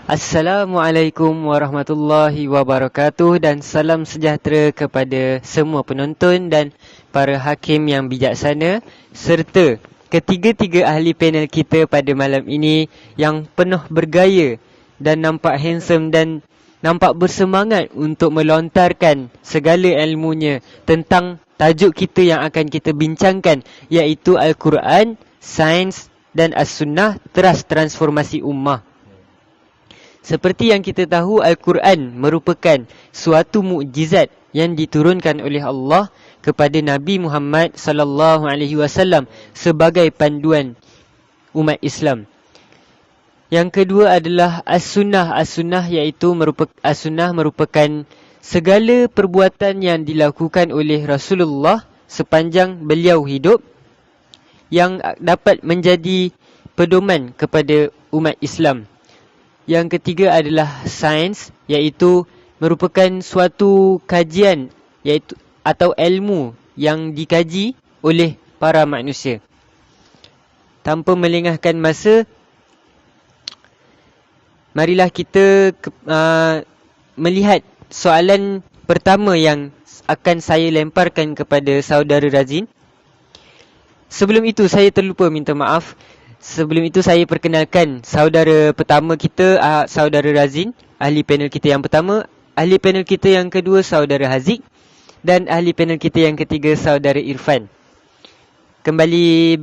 Assalamualaikum warahmatullahi wabarakatuh dan salam sejahtera kepada semua penonton dan para hakim yang bijaksana serta ketiga-tiga ahli panel kita pada malam ini yang penuh bergaya dan nampak handsome dan nampak bersemangat untuk melontarkan segala ilmunya tentang tajuk kita yang akan kita bincangkan, iaitu Al-Quran, Sains dan As-Sunnah, Teras Transformasi Ummah. Seperti yang kita tahu, Al-Quran merupakan suatu mukjizat yang diturunkan oleh Allah kepada Nabi Muhammad sallallahu alaihi wasallam sebagai panduan umat Islam. Yang kedua adalah As-Sunnah. As-Sunnah iaitu As-Sunnah merupakan segala perbuatan yang dilakukan oleh Rasulullah sepanjang beliau hidup yang dapat menjadi pedoman kepada umat Islam. Yang ketiga adalah sains, iaitu merupakan suatu kajian iaitu atau ilmu yang dikaji oleh para manusia. Tanpa melengahkan masa, marilah kita melihat soalan pertama yang akan saya lemparkan kepada saudara Razin. Sebelum itu saya terlupa minta maaf. Sebelum itu saya perkenalkan saudara pertama kita, saudara Razin, ahli panel kita yang pertama. Ahli panel kita yang kedua, saudara Haziq. Dan ahli panel kita yang ketiga, saudara Irfan. Kembali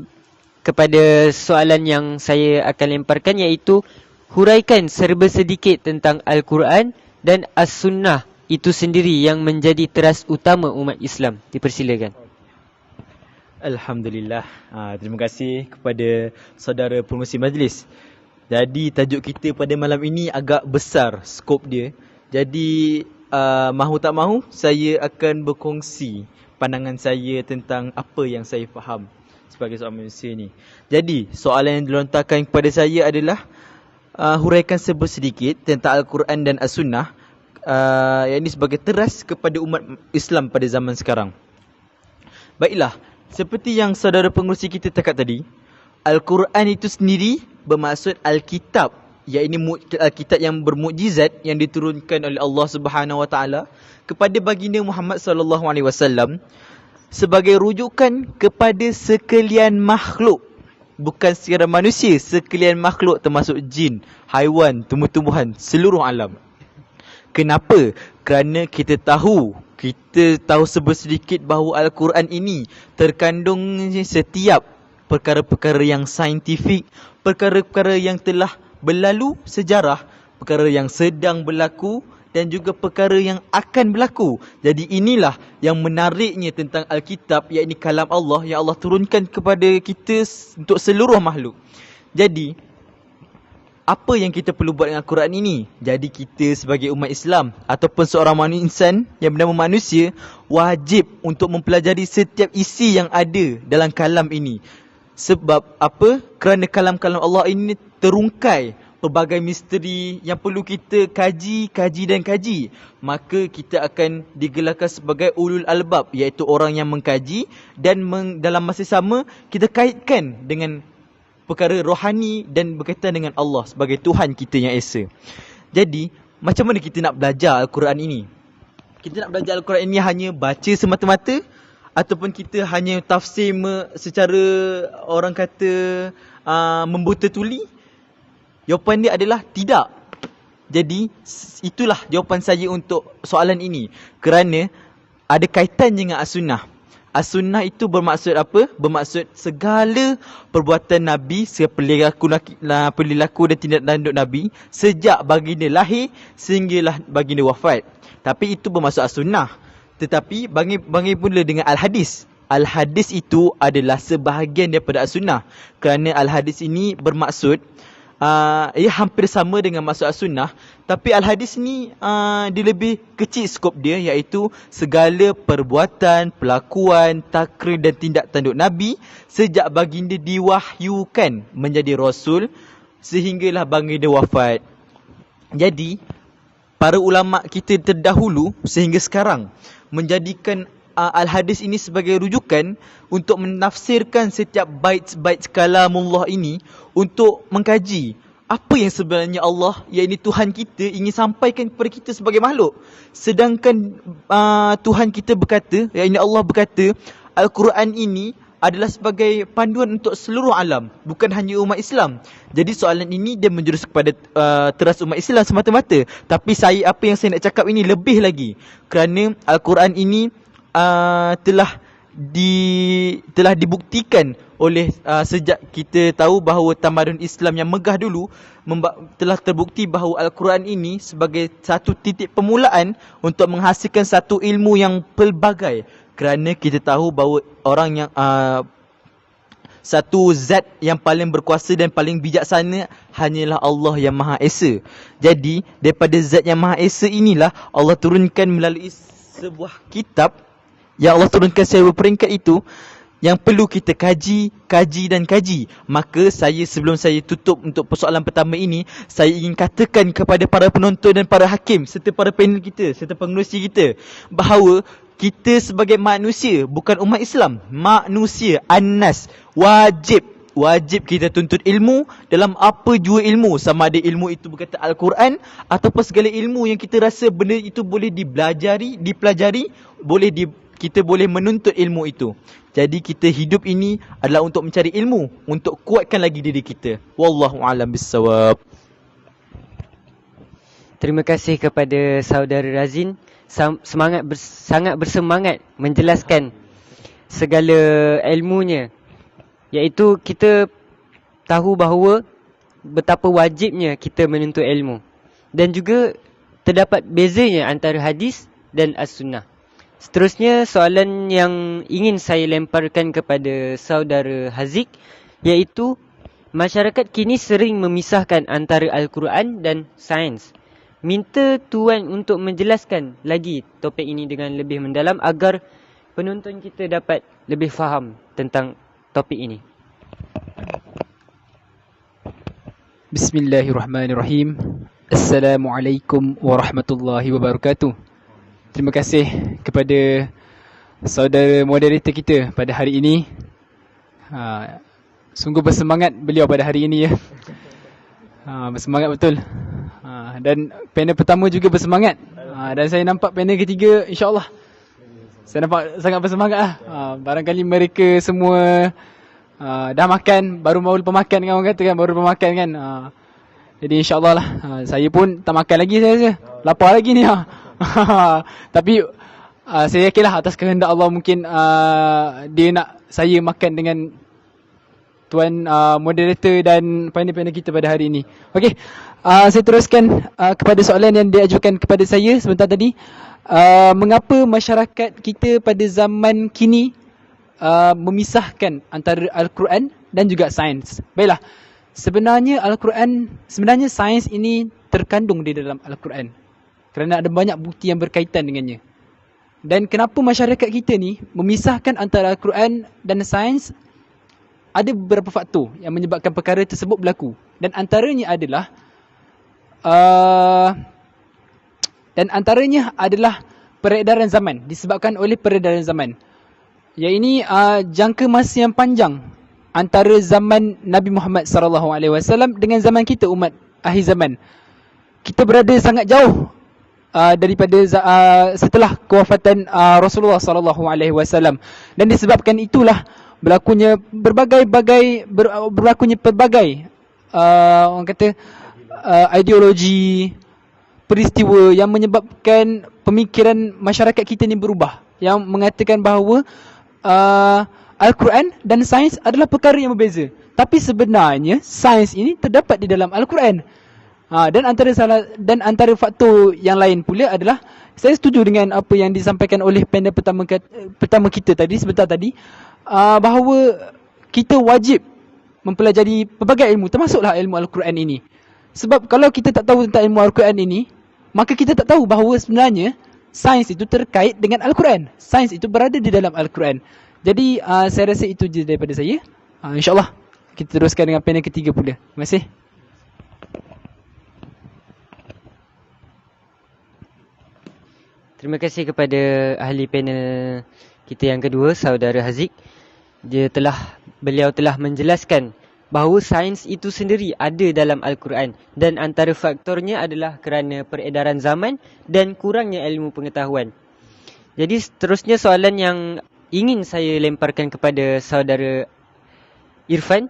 kepada soalan yang saya akan lemparkan, iaitu huraikan serba sedikit tentang Al-Quran dan As-Sunnah itu sendiri yang menjadi teras utama umat Islam. Dipersilakan. Alhamdulillah. Terima kasih kepada saudara pengerusi majlis. Jadi tajuk kita pada malam ini agak besar skop dia. Jadi mahu tak mahu saya akan berkongsi pandangan saya tentang apa yang saya faham sebagai seorang manusia ni. Jadi soalan yang dilontarkan kepada saya adalah huraikan sedikit tentang Al-Quran dan As-Sunnah, yang ini sebagai teras kepada umat Islam pada zaman sekarang. Baiklah, seperti yang saudara pengerusi kita cakap tadi, Al-Quran itu sendiri bermaksud Alkitab, iaitu Alkitab yang bermukjizat yang diturunkan oleh Allah Subhanahu Wa Taala kepada baginda Muhammad sallallahu alaihi wasallam sebagai rujukan kepada sekalian makhluk, bukan sekadar manusia, sekalian makhluk termasuk jin, haiwan, tumbuh-tumbuhan, seluruh alam. Kenapa? Kerana kita tahu sedikit bahawa Al-Quran ini terkandung setiap perkara-perkara yang saintifik, perkara-perkara yang telah berlalu sejarah, perkara yang sedang berlaku dan juga perkara yang akan berlaku. Jadi inilah yang menariknya tentang Alkitab, iaitu kalam Allah yang Allah turunkan kepada kita untuk seluruh makhluk. Jadi apa yang kita perlu buat dengan Al-Quran ini? Jadi kita sebagai umat Islam ataupun seorang insan yang bernama manusia wajib untuk mempelajari setiap isi yang ada dalam kalam ini. Sebab apa? Kerana kalam-kalam Allah ini terungkai pelbagai misteri yang perlu kita kaji dan kaji. Maka kita akan digelarkan sebagai ulul albab, iaitu orang yang mengkaji dan dalam masa sama kita kaitkan dengan perkara rohani dan berkaitan dengan Allah sebagai Tuhan kita yang esa. Jadi, macam mana kita nak belajar Al-Quran ini? Kita nak belajar Al-Quran ini hanya baca semata-mata ataupun kita hanya tafsir secara orang kata membuta tuli? Jawapan dia adalah tidak. Jadi, itulah jawapan saya untuk soalan ini. Kerana ada kaitan dengan As-Sunnah. As-Sunnah itu bermaksud apa? Bermaksud segala perbuatan Nabi, perilaku dan tindak tanduk Nabi sejak baginda lahir sehinggalah baginda wafat. Tapi itu bermaksud As-Sunnah. Tetapi bagi pula dengan Al-Hadis. Al-Hadis itu adalah sebahagian daripada As-Sunnah. Kerana Al-Hadis ini bermaksud ia hampir sama dengan maksud As-Sunnah, tapi Al-Hadis ni dia lebih kecil skop dia, iaitu segala perbuatan, pelakuan, takrir dan tindak tanduk Nabi sejak baginda diwahyukan menjadi Rasul sehinggalah baginda wafat. Jadi para ulama kita terdahulu sehingga sekarang menjadikan Al-Hadis ini sebagai rujukan untuk menafsirkan setiap bait-bait kalamullah ini untuk mengkaji apa yang sebenarnya Allah, iaitu Tuhan kita, ingin sampaikan kepada kita sebagai makhluk. Sedangkan Tuhan kita berkata, iaitu Allah berkata, Al-Quran ini adalah sebagai panduan untuk seluruh alam, bukan hanya umat Islam. Jadi soalan ini dia menjurus kepada teras umat Islam semata-mata. Tapi apa yang saya nak cakap ini lebih lagi, kerana Al-Quran ini telah dibuktikan oleh sejak kita tahu bahawa tamadun Islam yang megah dulu telah terbukti bahawa Al-Quran ini sebagai satu titik permulaan untuk menghasilkan satu ilmu yang pelbagai. Kerana kita tahu bahawa orang yang satu zat yang paling berkuasa dan paling bijaksana hanyalah Allah yang Maha Esa. Jadi daripada zat yang Maha Esa inilah Allah turunkan melalui sebuah kitab yang Allah turunkan secara berperingkat itu, yang perlu kita kaji dan kaji. Maka sebelum saya tutup untuk persoalan pertama ini, saya ingin katakan kepada para penonton dan para hakim serta para panel kita serta pengerusi kita bahawa kita sebagai manusia, bukan umat Islam, manusia, An-Nas, wajib kita tuntut ilmu dalam apa jua ilmu. Sama ada ilmu itu berkata Al-Quran ataupun segala ilmu yang kita rasa benda itu boleh dipelajari, kita boleh menuntut ilmu itu. Jadi kita hidup ini adalah untuk mencari ilmu, untuk kuatkan lagi diri kita. Wallahu a'lam bissawab. Terima kasih kepada saudara Razin, sangat bersemangat menjelaskan segala ilmunya, iaitu kita tahu bahawa betapa wajibnya kita menuntut ilmu, dan juga terdapat bezanya antara hadis dan as-sunnah. Seterusnya, soalan yang ingin saya lemparkan kepada saudara Haziq, iaitu masyarakat kini sering memisahkan antara Al-Quran dan sains. Minta tuan untuk menjelaskan lagi topik ini dengan lebih mendalam agar penonton kita dapat lebih faham tentang topik ini. Bismillahirrahmanirrahim. Assalamualaikum warahmatullahi wabarakatuh. Terima kasih kepada saudara moderator kita pada hari ini. Sungguh bersemangat beliau pada hari ini ya. Bersemangat betul. Dan panel pertama juga bersemangat. Dan saya nampak panel ketiga, insya-Allah saya nampak sangat bersemangat lah. Barangkali mereka semua dah makan, baru pemakan kan orang kata kan, baru pemakan kan. Jadi insya-Allah lah. Saya pun tak makan lagi, saya rasa lapar lagi ni. Tapi saya yakinlah atas kehendak Allah, mungkin dia nak saya makan dengan tuan moderator dan panel-panel kita pada hari ini. Okey, saya teruskan kepada soalan yang diajukan kepada saya sebentar tadi. Mengapa masyarakat kita pada zaman kini memisahkan antara Al-Quran dan juga sains? Baiklah, sebenarnya sains ini terkandung di dalam Al-Quran, kerana ada banyak bukti yang berkaitan dengannya. Dan kenapa masyarakat kita ni memisahkan antara Al-Quran dan sains? Ada beberapa faktor yang menyebabkan perkara tersebut berlaku. Dan antaranya adalah peredaran zaman, disebabkan oleh peredaran zaman. Yang ini jangka masa yang panjang antara zaman Nabi Muhammad SAW dengan zaman kita umat akhir zaman. Kita berada sangat jauh daripada setelah kewafatan Rasulullah SAW, dan disebabkan itulah berlakunya pelbagai orang kata ideologi, peristiwa yang menyebabkan pemikiran masyarakat kita ni berubah, yang mengatakan bahawa Al-Quran dan sains adalah perkara yang berbeza. Tapi sebenarnya sains ini terdapat di dalam Al-Quran. Dan antara faktor yang lain pula adalah, saya setuju dengan apa yang disampaikan oleh panel pertama kita tadi, sebentar tadi, bahawa kita wajib mempelajari pelbagai ilmu, termasuklah ilmu Al-Quran ini. Sebab kalau kita tak tahu tentang ilmu Al-Quran ini, maka kita tak tahu bahawa sebenarnya sains itu terkait dengan Al-Quran. Sains itu berada di dalam Al-Quran. Jadi saya rasa itu je daripada saya. InsyaAllah kita teruskan dengan panel ketiga pula. Terima kasih. Terima kasih kepada ahli panel kita yang kedua, saudara Haziq. Beliau telah menjelaskan bahawa sains itu sendiri ada dalam Al-Quran, dan antara faktornya adalah kerana peredaran zaman dan kurangnya ilmu pengetahuan. Jadi seterusnya soalan yang ingin saya lemparkan kepada saudara Irfan,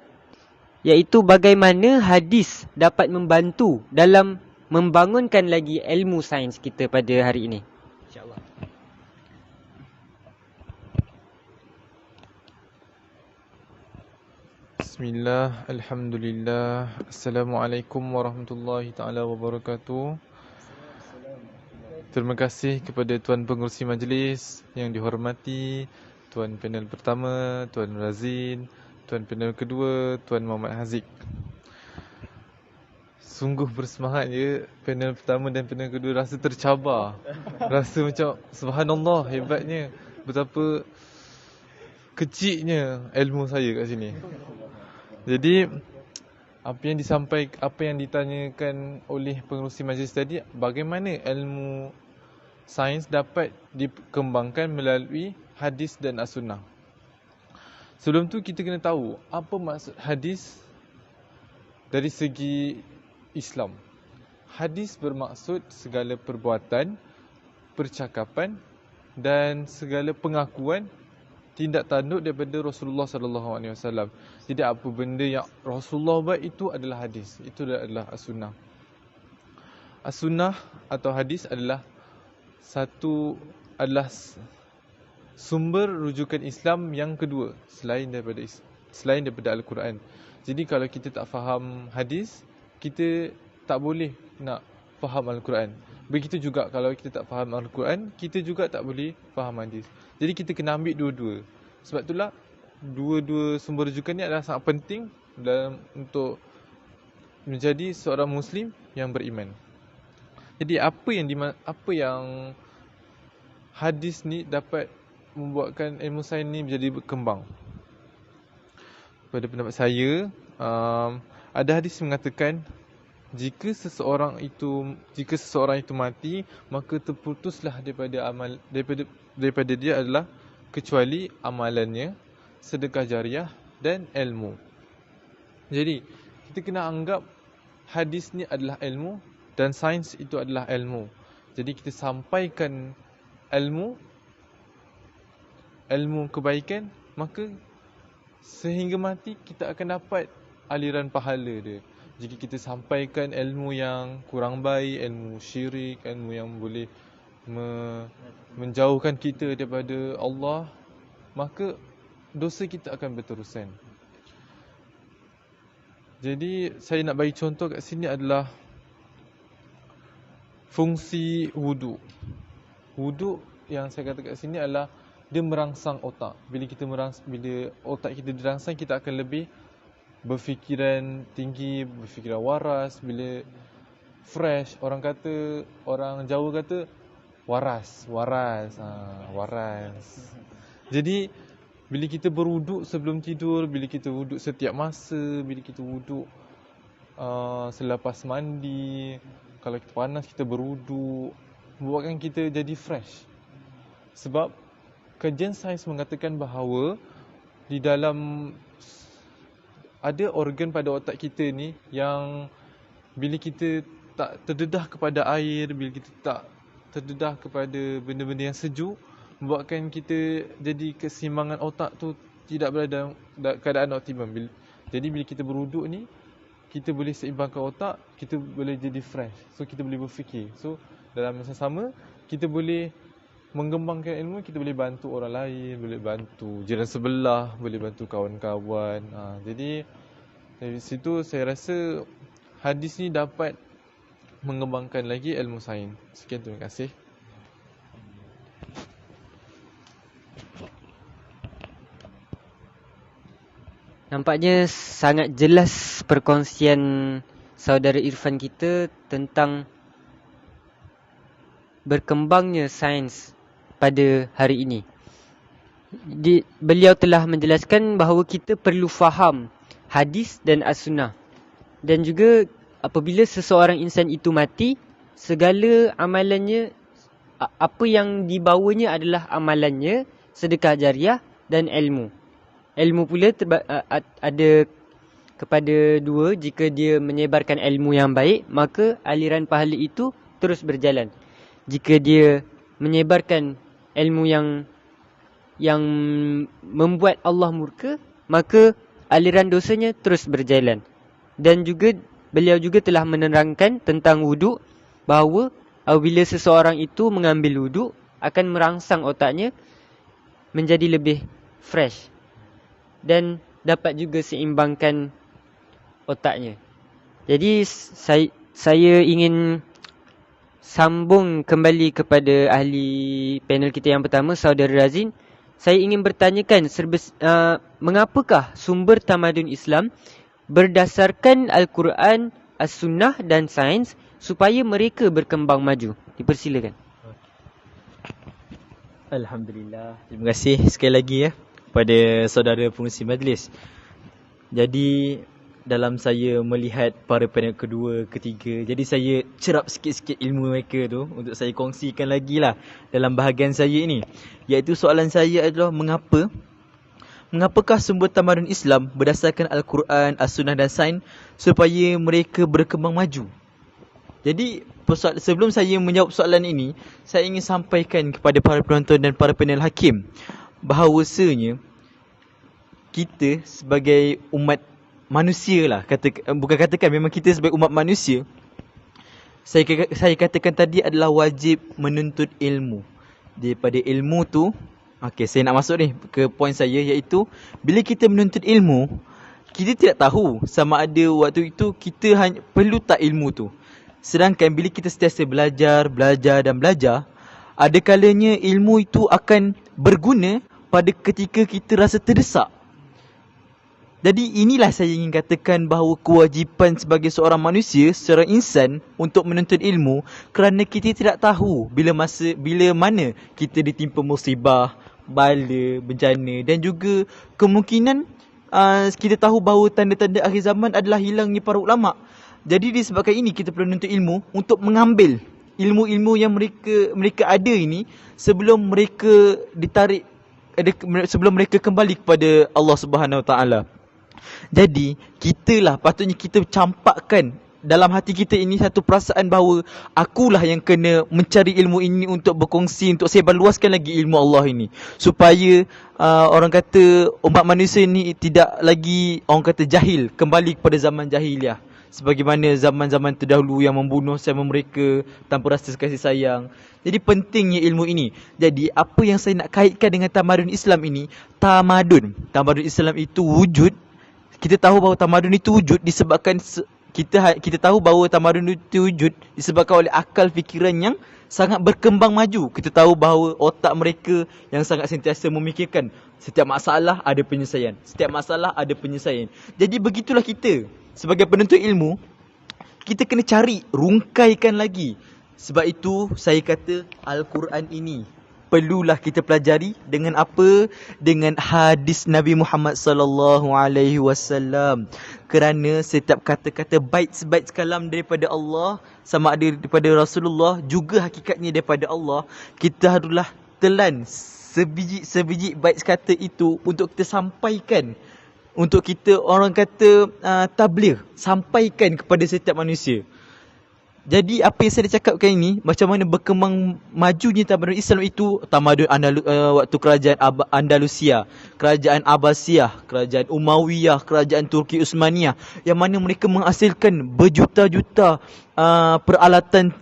iaitu bagaimana hadis dapat membantu dalam membangunkan lagi ilmu sains kita pada hari ini. InsyaAllah. Bismillah, Alhamdulillah, Assalamualaikum warahmatullahi ta'ala wabarakatuh. Terima kasih kepada Tuan Pengerusi Majlis yang dihormati, Tuan panel pertama, Tuan Razin, Tuan panel kedua, Tuan Muhammad Haziq. Sungguh bersemangat je panel pertama dan panel kedua, rasa tercabar. Rasa macam subhanallah, hebatnya, betapa kecilnya ilmu saya kat sini. Jadi apa yang ditanyakan oleh pengerusi majlis tadi, bagaimana ilmu sains dapat dikembangkan melalui hadis dan as-sunnah. Sebelum tu kita kena tahu apa maksud hadis dari segi Islam. Hadis bermaksud segala perbuatan, percakapan dan segala pengakuan tindak tanduk daripada Rasulullah sallallahu alaihi wasallam. Jadi apa benda yang Rasulullah buat itu adalah hadis. Itu adalah as-sunnah. As-sunnah atau hadis adalah sumber rujukan Islam yang kedua selain daripada Al-Quran. Jadi kalau kita tak faham hadis, kita tak boleh nak faham Al-Quran. Begitu juga kalau kita tak faham Al-Quran, kita juga tak boleh faham hadis. Jadi kita kena ambil dua-dua. Sebab itulah dua-dua sumber rujukan ni adalah sangat penting untuk menjadi seorang Muslim yang beriman. Jadi apa yang hadis ni dapat membuatkan ilmu sains ni menjadi berkembang? Pada pendapat saya, ada hadis mengatakan jika seseorang itu mati, maka terputuslah daripada dia adalah kecuali amalannya, sedekah jariah dan ilmu. Jadi kita kena anggap hadis ni adalah ilmu dan sains itu adalah ilmu. Jadi kita sampaikan ilmu kebaikan, maka sehingga mati kita akan dapat aliran pahala dia. Jika kita sampaikan ilmu yang kurang baik, ilmu syirik, ilmu yang boleh menjauhkan kita daripada Allah, maka dosa kita akan berterusan. Jadi saya nak bagi contoh kat sini adalah fungsi wudu. Wudu yang saya kata kat sini adalah dia merangsang otak. Bila otak kita dirangsang, kita akan lebih berfikiran tinggi, berfikiran waras. Bila fresh, orang Jawa kata waras. Jadi bila kita berwuduk sebelum tidur, bila kita wuduk setiap masa, bila kita wuduk selepas mandi, kalau kita panas kita berwuduk, membuatkan kita jadi fresh. Sebab kajian sains mengatakan bahawa di dalam ada organ pada otak kita ni yang bila kita tak terdedah kepada air, bila kita tak terdedah kepada benda-benda yang sejuk, membuatkan kita jadi keseimbangan otak tu tidak berada dalam keadaan optimum. Jadi bila kita berwuduk ni, kita boleh seimbangkan otak, kita boleh jadi fresh. So kita boleh berfikir. So dalam masa sama, kita boleh mengembangkan ilmu, kita boleh bantu orang lain, boleh bantu jiran sebelah, boleh bantu kawan-kawan. Jadi dari situ saya rasa hadis ni dapat mengembangkan lagi ilmu sains. Sekian, terima kasih. Nampaknya sangat jelas perkongsian saudara Irfan kita tentang berkembangnya sains pada hari ini. Beliau telah menjelaskan bahawa kita perlu faham hadis dan as-sunnah. Dan juga apabila seseorang insan itu mati, segala amalannya, apa yang dibawanya adalah amalannya, sedekah jariah dan ilmu. Ilmu pula ada kepada dua, jika dia menyebarkan ilmu yang baik, maka aliran pahala itu terus berjalan. Jika dia menyebarkan ilmu yang membuat Allah murka, maka aliran dosanya terus berjalan. Dan juga beliau juga telah menerangkan tentang wuduk, bahawa apabila seseorang itu mengambil wuduk, akan merangsang otaknya menjadi lebih fresh dan dapat juga seimbangkan otaknya. Jadi saya ingin sambung kembali kepada ahli panel kita yang pertama, Saudara Razin. Saya ingin bertanyakan, mengapakah sumber tamadun Islam berdasarkan Al-Quran, As-Sunnah dan sains supaya mereka berkembang maju? Dipersilakan. Alhamdulillah. Terima kasih sekali lagi kepada saudara pengurusi majlis. Jadi dalam saya melihat para panel kedua, ketiga, jadi saya cerap sikit-sikit ilmu mereka tu untuk saya kongsikan lagi lah dalam bahagian saya ini. Iaitu soalan saya adalah mengapakah sumber tamadun Islam berdasarkan Al-Quran, As-Sunnah dan sains supaya mereka berkembang maju? Jadi sebelum saya menjawab soalan ini, saya ingin sampaikan kepada para penonton dan para panel hakim bahawasanya kita sebagai umat manusia lah, memang kita sebagai umat manusia, saya katakan tadi adalah wajib menuntut ilmu. Daripada ilmu tu, saya nak masuk ni ke poin saya, iaitu bila kita menuntut ilmu, kita tidak tahu sama ada waktu itu kita hanya perlu tak ilmu tu. Sedangkan bila kita sentiasa belajar, ada kalanya ilmu itu akan berguna pada ketika kita rasa terdesak. Jadi inilah saya ingin katakan bahawa kewajipan sebagai seorang manusia, seorang insan untuk menuntut ilmu, kerana kita tidak tahu bila mana kita ditimpa musibah, bala, bencana, dan juga kemungkinan kita tahu bahawa tanda-tanda akhir zaman adalah hilangnya para ulama'. Jadi disebabkan ini kita perlu menuntut ilmu untuk mengambil ilmu-ilmu yang mereka ada ini sebelum mereka ditarik, sebelum mereka kembali kepada Allah Subhanahu Wa Taala. Jadi patutnya kita campakkan dalam hati kita ini satu perasaan bahawa akulah yang kena mencari ilmu ini untuk berkongsi, untuk sebarluaskan lagi ilmu Allah ini, supaya orang kata umat manusia ini tidak lagi orang kata jahil, kembali kepada zaman jahiliah, sebagaimana zaman-zaman terdahulu yang membunuh sama mereka tanpa rasa kasih sayang. Jadi pentingnya ilmu ini. Jadi apa yang saya nak kaitkan dengan tamadun Islam ini, tamadun Islam itu wujud. Kita tahu bahawa tamadun itu wujud disebabkan kita tahu bahawa tamadun itu wujud disebabkan oleh akal fikiran yang sangat berkembang maju. Kita tahu bahawa otak mereka yang sangat sentiasa memikirkan setiap masalah ada penyelesaian. Jadi begitulah kita sebagai penuntut ilmu, kita kena cari, rungkaikan lagi. Sebab itu saya kata Al-Quran ini perlulah kita pelajari dengan apa? Dengan hadis Nabi Muhammad sallallahu alaihi wasallam. Kerana setiap kata-kata bait kalam daripada Allah, sama ada daripada Rasulullah, juga hakikatnya daripada Allah, kita haruslah telan sebiji bait kata itu untuk kita sampaikan, untuk kita orang kata tabligh, sampaikan kepada setiap manusia. Jadi apa yang saya cakapkan ini, macam mana berkembang majunya tamadun Islam itu, tamadun waktu kerajaan Andalusia, kerajaan Abbasiyah, kerajaan Umayyah, kerajaan Turki Uthmaniyah, yang mana mereka menghasilkan berjuta-juta peralatan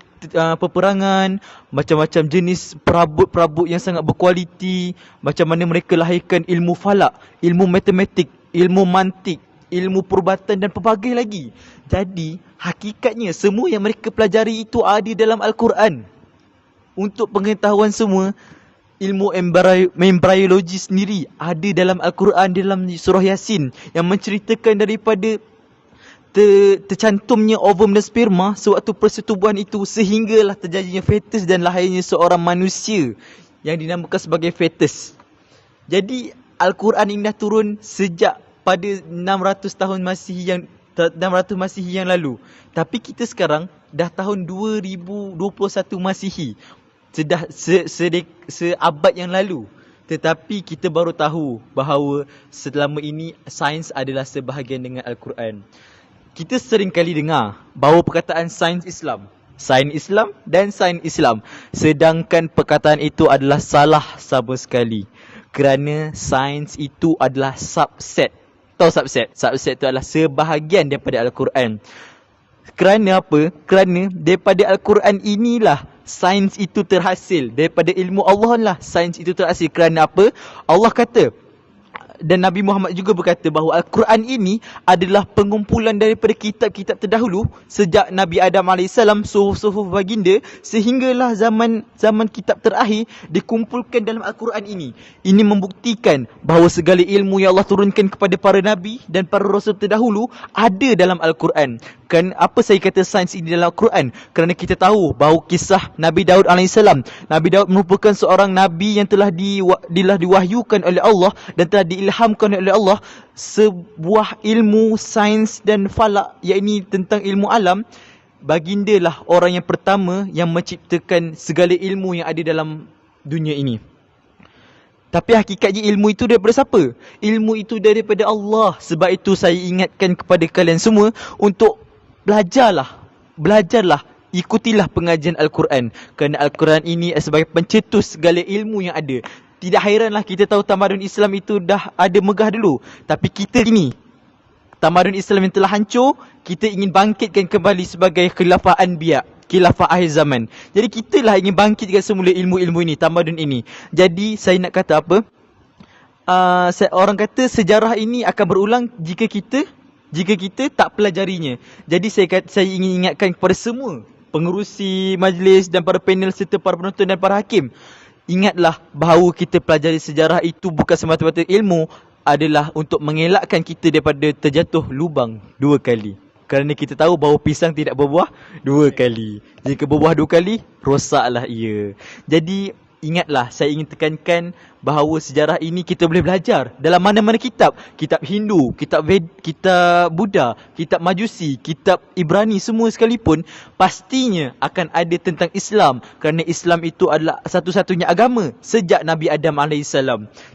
peperangan, macam-macam jenis perabot-perabot yang sangat berkualiti, macam mana mereka lahirkan ilmu falak, ilmu matematik, ilmu mantik, ilmu perubatan dan pelbagai lagi. Jadi hakikatnya semua yang mereka pelajari itu ada dalam Al-Quran. Untuk pengetahuan semua, ilmu embryologi sendiri ada dalam Al-Quran, dalam surah Yasin, yang menceritakan daripada tercantumnya ovum dan sperma sewaktu persetubuhan itu, sehinggalah terjadinya fetus dan lahirnya seorang manusia yang dinamakan sebagai fetus. Jadi Al-Quran ini dah turun sejak pada 600 Masihi yang lalu. Tapi kita sekarang dah tahun 2021 Masihi. Seabad yang lalu. Tetapi kita baru tahu bahawa selama ini sains adalah sebahagian dengan Al-Quran. Kita sering kali dengar bahawa perkataan sains Islam dan sains Islam. Sedangkan perkataan itu adalah salah sama sekali. Kerana sains itu adalah subset. Tahu subset? Subset itu adalah sebahagian daripada Al-Quran. Kerana apa? Kerana daripada Al-Quran inilah sains itu terhasil. Daripada ilmu Allah lah sains itu terhasil. Kerana apa? Allah kata, dan Nabi Muhammad juga berkata bahawa Al-Quran ini adalah pengumpulan daripada kitab-kitab terdahulu sejak Nabi Adam AS, suhuf-suhuf baginda, sehinggalah zaman kitab terakhir dikumpulkan dalam Al-Quran ini. Ini membuktikan bahawa segala ilmu yang Allah turunkan kepada para Nabi dan para Rasul terdahulu ada dalam Al-Quran. Kan apa saya kata sains ini dalam Al-Quran? Kerana kita tahu bahawa kisah Nabi Daud AS. Nabi Daud merupakan seorang Nabi yang telah diwahyukan oleh Allah dan telah diilhamkan oleh Allah sebuah ilmu sains dan falak, iaitu tentang ilmu alam. Baginda lah orang yang pertama yang menciptakan segala ilmu yang ada dalam dunia ini. Tapi hakikatnya ilmu itu daripada siapa? Ilmu itu daripada Allah. Sebab itu saya ingatkan kepada kalian semua untuk belajarlah, ikutilah pengajian Al-Quran. Kerana Al-Quran ini sebagai pencetus segala ilmu yang ada. Tidak hairanlah kita tahu tamadun Islam itu dah ada megah dulu. Tapi kita ini, tamadun Islam yang telah hancur, kita ingin bangkitkan kembali sebagai khilafah anbiya, khilafah akhir zaman. Jadi kita lah ingin bangkitkan semula ilmu-ilmu ini, tamadun ini. Jadi saya nak kata apa? Orang kata sejarah ini akan berulang jika kita tak pelajarinya. Jadi saya ingin ingatkan kepada semua pengerusi majlis dan para panel serta para penonton dan para hakim. Ingatlah bahawa kita pelajari sejarah itu bukan semata-mata ilmu, adalah untuk mengelakkan kita daripada terjatuh lubang 2 kali. Kerana kita tahu bahawa pisang tidak berbuah 2 kali. Jika berbuah 2 kali, rosaklah ia. Jadi ingatlah, saya ingin tekankan bahawa sejarah ini kita boleh belajar dalam mana-mana kitab. Kitab Hindu, kitab Buddha, kitab Majusi, kitab Ibrani, semua sekalipun pastinya akan ada tentang Islam. Kerana Islam itu adalah satu-satunya agama sejak Nabi Adam AS.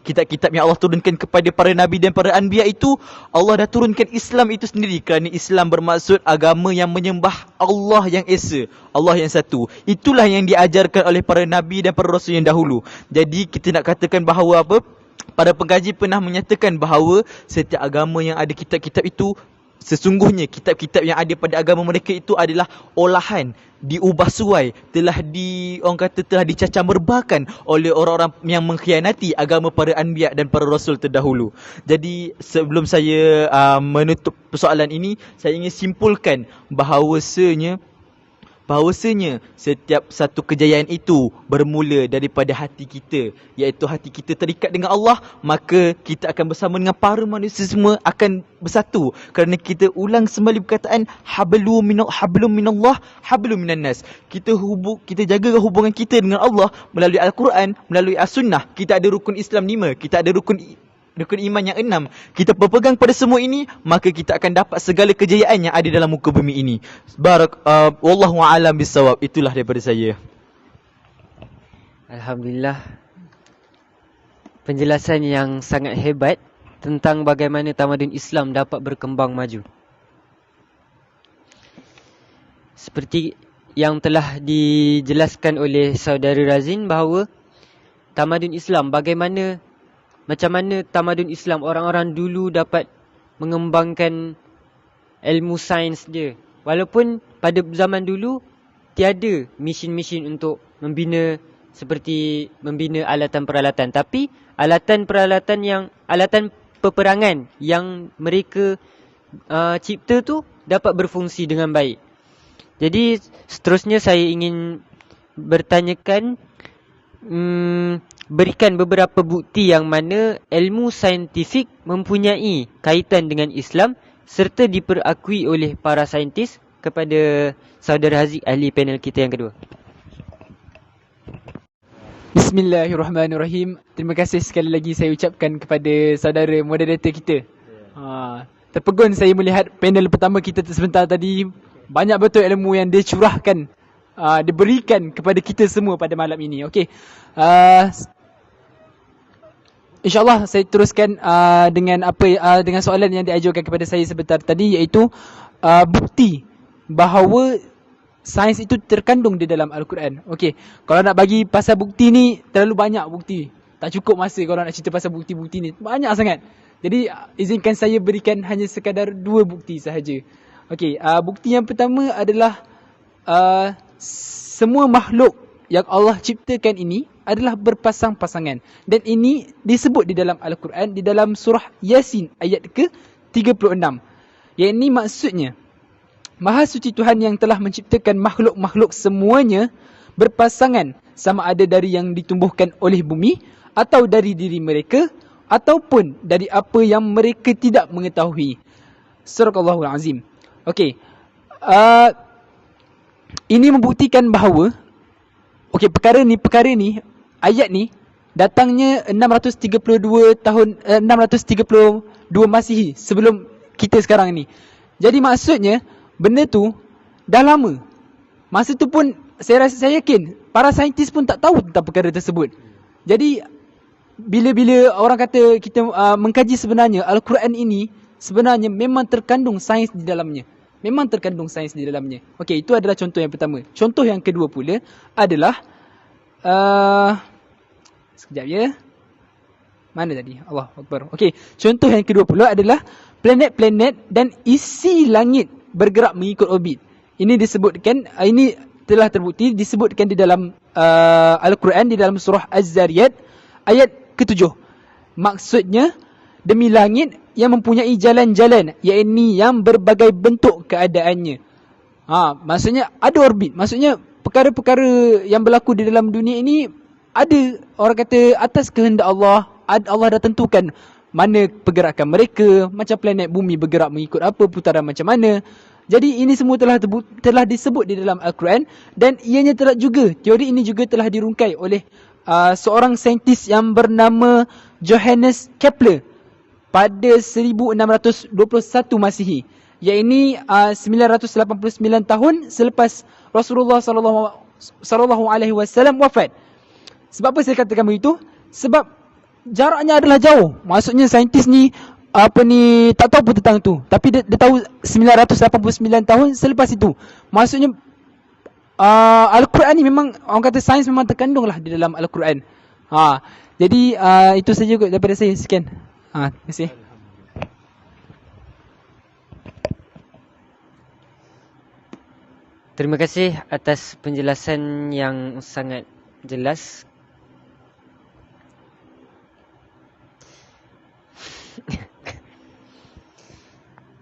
Kitab-kitab yang Allah turunkan kepada para Nabi dan para Anbiya itu, Allah dah turunkan Islam itu sendiri. Kerana Islam bermaksud agama yang menyembah Allah yang Esa, Allah yang satu. Itulah yang diajarkan oleh para Nabi dan para Rasul yang dahulu. Jadi kita nak katakan bahawa apa? Para pengkaji pernah menyatakan bahawa setiap agama yang ada kitab-kitab itu, sesungguhnya kitab-kitab yang ada pada agama mereka itu adalah olahan, diubah suai, orang kata telah dicacah merbahkan oleh orang-orang yang mengkhianati agama para anbiya dan para rasul terdahulu. Jadi sebelum saya menutup persoalan ini, saya ingin simpulkan bahawasanya setiap satu kejayaan itu bermula daripada hati kita, iaitu hati kita terikat dengan Allah. Maka kita akan bersama dengan para manusia semua akan bersatu. Kerana kita ulang kembali perkataan hablum minallah, hablum minannas. Kita jaga hubungan kita dengan Allah melalui Al-Quran, melalui As-Sunnah. Kita ada rukun Islam 5, kita ada rukun iman yang 6. Kita berpegang pada semua ini, maka kita akan dapat segala kejayaan yang ada dalam muka bumi ini. Wallahu a'lam bissawab. Itulah daripada saya. Alhamdulillah. Penjelasan yang sangat hebat tentang bagaimana tamadun Islam dapat berkembang maju. Seperti yang telah dijelaskan oleh saudara Razin bahawa tamadun Islam, macam mana tamadun Islam orang-orang dulu dapat mengembangkan ilmu sains dia. Walaupun pada zaman dulu tiada mesin-mesin untuk membina alatan peralatan, tapi alatan peperangan yang mereka cipta tu dapat berfungsi dengan baik. Jadi seterusnya saya ingin bertanyakan, berikan beberapa bukti yang mana ilmu saintifik mempunyai kaitan dengan Islam serta diperakui oleh para saintis, kepada saudara Haziq, ahli panel kita yang kedua. Bismillahirrahmanirrahim. Terima kasih sekali lagi saya ucapkan kepada saudara moderator kita. Terpegun saya melihat panel pertama kita sebentar tadi. Banyak betul ilmu yang dia curahkan, diberikan kepada kita semua pada malam ini. Okey. InsyaAllah saya teruskan dengan dengan soalan yang diajukan kepada saya sebentar tadi, iaitu bukti bahawa sains itu terkandung di dalam Al-Quran. Okey, kalau nak bagi pasal bukti ni terlalu banyak bukti. Tak cukup masa kalau nak cerita pasal bukti-bukti ni. Banyak sangat. Jadi izinkan saya berikan hanya sekadar 2 bukti sahaja. Okey, bukti yang pertama adalah semua makhluk yang Allah ciptakan ini adalah berpasang-pasangan. Dan ini disebut di dalam Al-Quran, di dalam surah Yasin ayat ke-36. Yang ini maksudnya, Maha suci Tuhan yang telah menciptakan makhluk-makhluk semuanya berpasangan, sama ada dari yang ditumbuhkan oleh bumi, atau dari diri mereka, ataupun dari apa yang mereka tidak mengetahui. Surahul Azim. Okey, ini membuktikan bahawa perkara ni, ayat ni datangnya 632 Masihi sebelum kita sekarang ni. Jadi maksudnya benda tu dah lama. Masa tu pun saya yakin para saintis pun tak tahu tentang perkara tersebut. Jadi bila orang kata kita mengkaji sebenarnya Al-Quran ini sebenarnya memang terkandung sains di dalamnya. Okey, itu adalah contoh yang pertama. Contoh yang kedua pula adalah sekejap ya. Mana tadi? Allah Akbar. Okey, contoh yang kedua pula adalah planet-planet dan isi langit bergerak mengikut orbit. Ini telah terbukti disebutkan di dalam Al-Quran, di dalam surah Az-Zariyat ayat ke-7. Maksudnya demi langit yang mempunyai jalan-jalan, iaitu yang berbagai bentuk keadaannya. Maksudnya ada orbit. Maksudnya perkara-perkara yang berlaku di dalam dunia ini ada, orang kata, atas kehendak Allah. Allah dah tentukan mana pergerakan mereka, macam planet bumi bergerak mengikut apa, putaran macam mana. Jadi ini semua telah disebut di dalam Al-Quran, dan ianya teori ini juga telah dirungkai oleh seorang saintis yang bernama Johannes Kepler pada 1621 Masihi. Iaitu 989 tahun selepas Rasulullah sallallahu alaihi wasallam wafat. Sebab apa saya katakan begitu? Sebab jaraknya adalah jauh. Maksudnya saintis ni tak tahu pun tentang tu, tapi dia tahu 989 tahun selepas itu. Maksudnya Al-Quran ni memang, orang kata sains memang terkandung lah di dalam Al-Quran. Jadi itu saja kot daripada saya. Sekian. Terima kasih. Terima kasih atas penjelasan yang sangat jelas.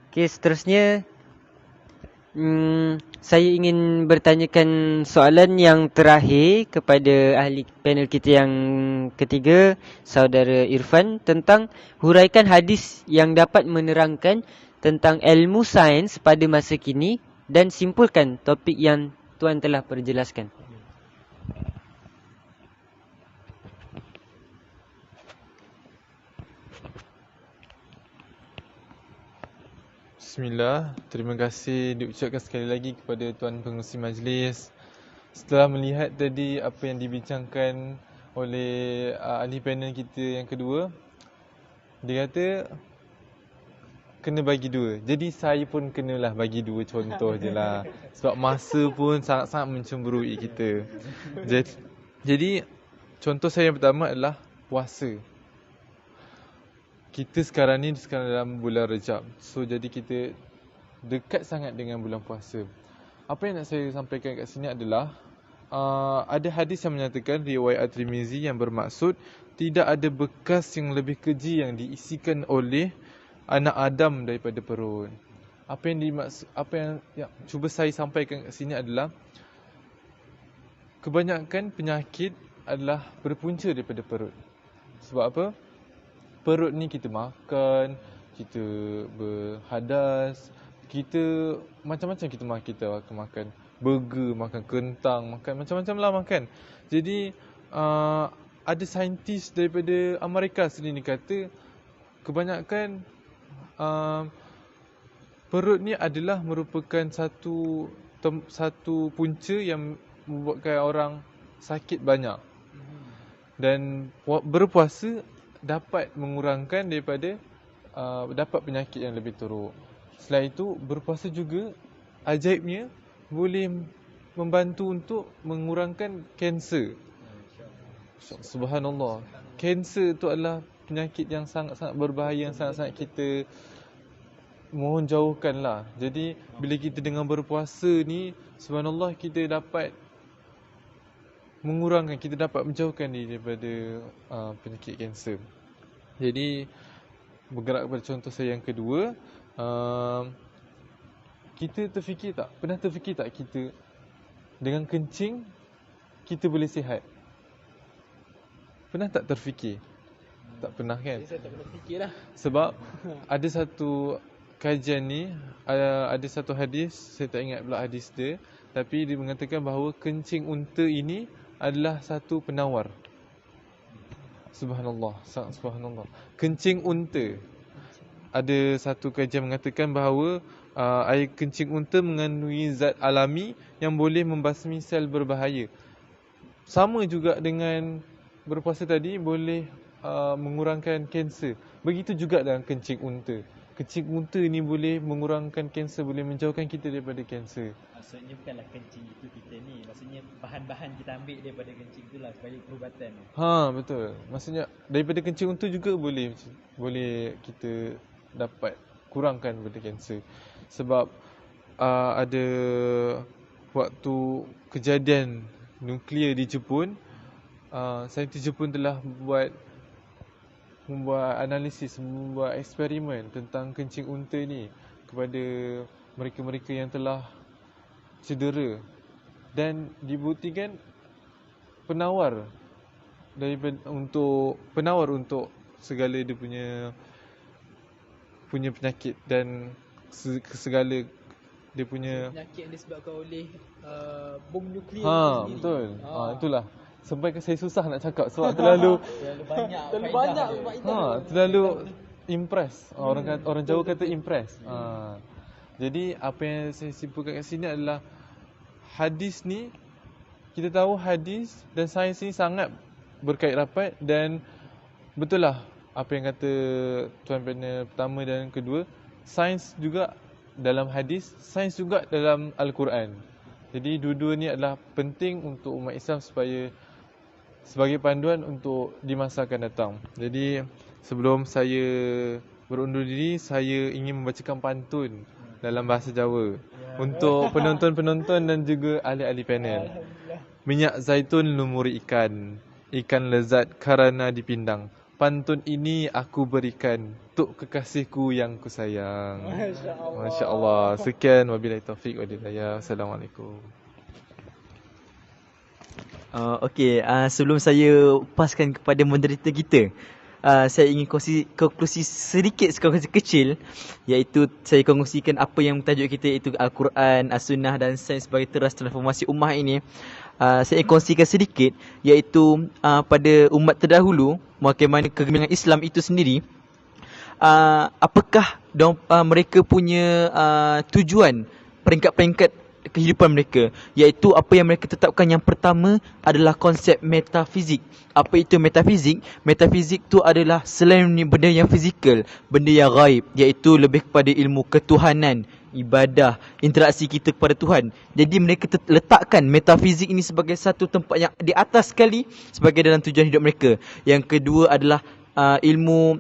Okey, seterusnya saya ingin bertanyakan soalan yang terakhir kepada ahli panel kita yang ketiga, saudara Irfan, tentang huraikan hadis yang dapat menerangkan tentang ilmu sains pada masa kini dan simpulkan topik yang tuan telah perjelaskan. Bismillah, terima kasih diucapkan sekali lagi kepada Tuan Pengerusi Majlis. Setelah melihat tadi apa yang dibincangkan oleh ahli panel kita yang kedua, dia kata kena bagi 2. Jadi saya pun kenalah bagi 2 contoh je lah. Sebab masa pun sangat-sangat mencemburui kita. Jadi contoh saya yang pertama adalah puasa. Kita sekarang dalam bulan Rejab. So jadi kita dekat sangat dengan bulan puasa. Apa yang nak saya sampaikan kat sini adalah ada hadis yang menyatakan, riwayat At-Tirmizi, yang bermaksud tidak ada bekas yang lebih keji yang diisikan oleh anak Adam daripada perut. Apa yang cuba saya sampaikan kat sini adalah kebanyakan penyakit adalah berpunca daripada perut. Sebab apa? Perut ni kita makan, kita berhadas, kita macam-macam kita makan burger, makan kentang, makan macam-macam lah makan. Jadi ada saintis daripada Amerika sendiri kata kebanyakan perut ni adalah merupakan satu punca yang membuatkan orang sakit banyak. Dan berpuasa dapat mengurangkan daripada dapat penyakit yang lebih teruk. Selain itu, berpuasa juga ajaibnya boleh membantu untuk mengurangkan kanser. Subhanallah. Kanser itu adalah penyakit yang sangat-sangat berbahaya, yang sangat-sangat kita mohon jauhkanlah. Jadi bila kita dengan berpuasa ni, subhanallah, kita dapat mengurangkan, kita dapat menjauhkan diri daripada penyakit kanser. Jadi bergerak kepada contoh saya yang kedua, kita pernah terfikir tak kita dengan kencing kita boleh sihat? Pernah tak terfikir? Tak pernah kan? Saya tak pernah fikirlah. Sebab ada satu kajian ni, ada satu hadis, saya tak ingat pula hadis dia, tapi dia mengatakan bahawa kencing unta ini adalah satu penawar. Subhanallah, sangat subhanallah. Kencing unta. Ada satu kajian mengatakan bahawa air kencing unta mengandungi zat alami yang boleh membasmi sel berbahaya. Sama juga dengan berpuasa tadi, boleh mengurangkan kanser. Begitu juga dengan kencing unta. Kencing unta ni boleh mengurangkan kanser, boleh menjauhkan kita daripada kanser. Maksudnya bukanlah kencing itu kita ni, maksudnya bahan-bahan kita ambil daripada kencing itulah sebagai perubatan. Betul. Maksudnya daripada kencing unta juga boleh kita dapat kurangkan daripada kanser. Sebab ada waktu kejadian nuklear di Jepun, saintis Jepun telah membuat analisis, membuat eksperimen tentang kencing unta ni kepada mereka-mereka yang telah cedera, dan dibuktikan penawar untuk segala dia punya penyakit dan segala dia punya Penyakit yang disebabkan oleh bom nuklear sendiri. Betul. Itulah. Sampai saya susah nak cakap sebab terlalu banyak terlalu impress. Orang Jawa kata impress. Jadi apa yang saya simpulkan kat sini adalah hadis ni, kita tahu hadis dan sains ni sangat berkait rapat, dan betul lah apa yang kata tuan panel pertama dan kedua, sains juga dalam hadis, sains juga dalam Al-Quran. Jadi dua-dua ni adalah penting untuk umat Islam supaya sebagai panduan untuk di masa akan datang. Jadi sebelum saya berundur diri, saya ingin membacakan pantun dalam bahasa Jawa untuk penonton-penonton dan juga ahli-ahli panel. Minyak zaitun lumuri ikan, ikan lezat kerana dipindang. Pantun ini aku berikan untuk kekasihku yang ku sayang. Masya Allah. Sekian, wabillahi taufiq wal hidayah. Assalamualaikum. Okey, sebelum saya paskan kepada moderator kita, saya ingin konklusi sedikit sekali kecil, iaitu saya kongsikan apa yang tajuk kita, iaitu Al-Quran, As-Sunnah dan Sains sebagai teras transformasi ummah ini. Saya ingin kongsikan sedikit, iaitu pada umat terdahulu, bagaimana kegemilangan Islam itu sendiri, apakah mereka punya tujuan, peringkat-peringkat kehidupan mereka, iaitu apa yang mereka tetapkan. Yang pertama adalah konsep metafizik. Apa itu metafizik? Metafizik tu adalah selain benda yang fizikal, benda yang gaib, iaitu lebih kepada ilmu ketuhanan, ibadah, interaksi kita kepada Tuhan. Jadi mereka letakkan metafizik ini sebagai satu tempat yang di atas sekali sebagai dalam tujuan hidup mereka. Yang kedua adalah ilmu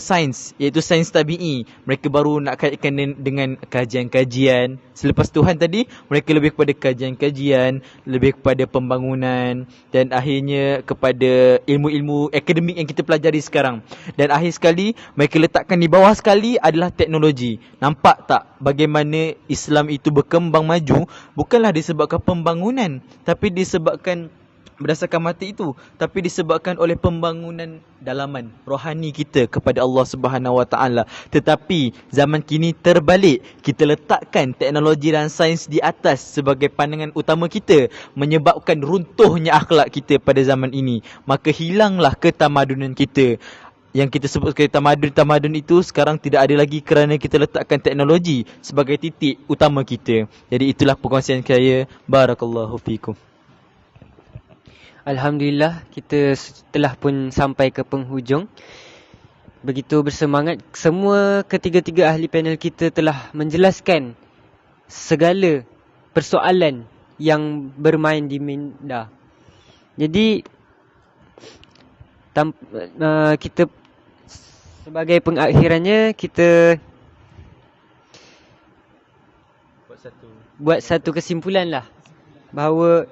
sains, iaitu sains tabi'i. Mereka baru nak kaitkan dengan kajian-kajian. Selepas Tuhan tadi, mereka lebih kepada kajian-kajian, lebih kepada pembangunan, dan akhirnya kepada ilmu-ilmu akademik yang kita pelajari sekarang. Dan akhir sekali, mereka letakkan di bawah sekali adalah teknologi. Nampak tak bagaimana Islam itu berkembang maju bukanlah disebabkan pembangunan, tapi disebabkan berdasarkan mati itu, tapi disebabkan oleh pembangunan dalaman rohani kita kepada Allah Subhanahu Wa Taala. Tetapi zaman kini terbalik, kita letakkan teknologi dan sains di atas sebagai pandangan utama kita, menyebabkan runtuhnya akhlak kita pada zaman ini. Maka hilanglah ketamadunan kita. Yang kita sebut sebagai tamadun itu sekarang tidak ada lagi kerana kita letakkan teknologi sebagai titik utama kita. Jadi itulah perkongsian saya. Barakallahu fikum. Alhamdulillah, kita telah pun sampai ke penghujung. Begitu bersemangat, semua ketiga-tiga ahli panel kita telah menjelaskan segala persoalan yang bermain di minda. Jadi kita sebagai pengakhirannya, kita buat satu kesimpulan lah bahawa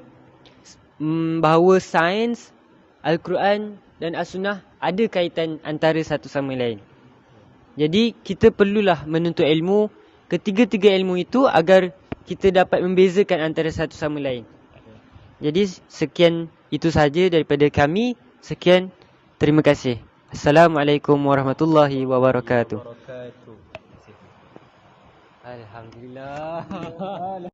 sains, Al-Quran dan As-Sunnah ada kaitan antara satu sama lain. Jadi kita perlulah menuntut ilmu, ketiga-tiga ilmu itu, agar kita dapat membezakan antara satu sama lain. Jadi sekian itu saja daripada kami. Sekian, terima kasih. Assalamualaikum warahmatullahi wabarakatuh. Alhamdulillah.